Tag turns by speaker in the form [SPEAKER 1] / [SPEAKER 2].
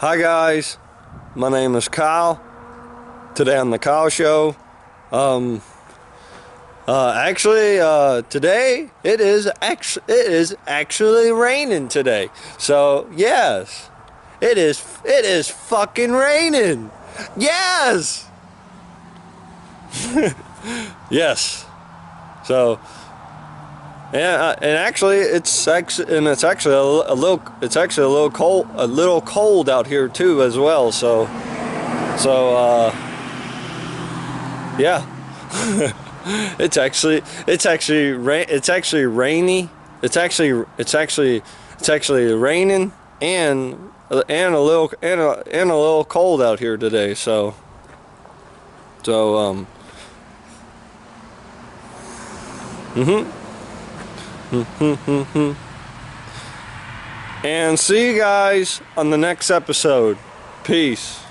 [SPEAKER 1] Hi guys, my name is Kyle. Today on the Kyle Show. Today it is actually raining today. So yes, it is fucking raining. Yes. Yes. So. Yeah, and actually, it's actually a little cold out here too as well. Yeah, it's actually rainy. It's actually raining and a little cold out here today. And see you guys on the next episode. Peace.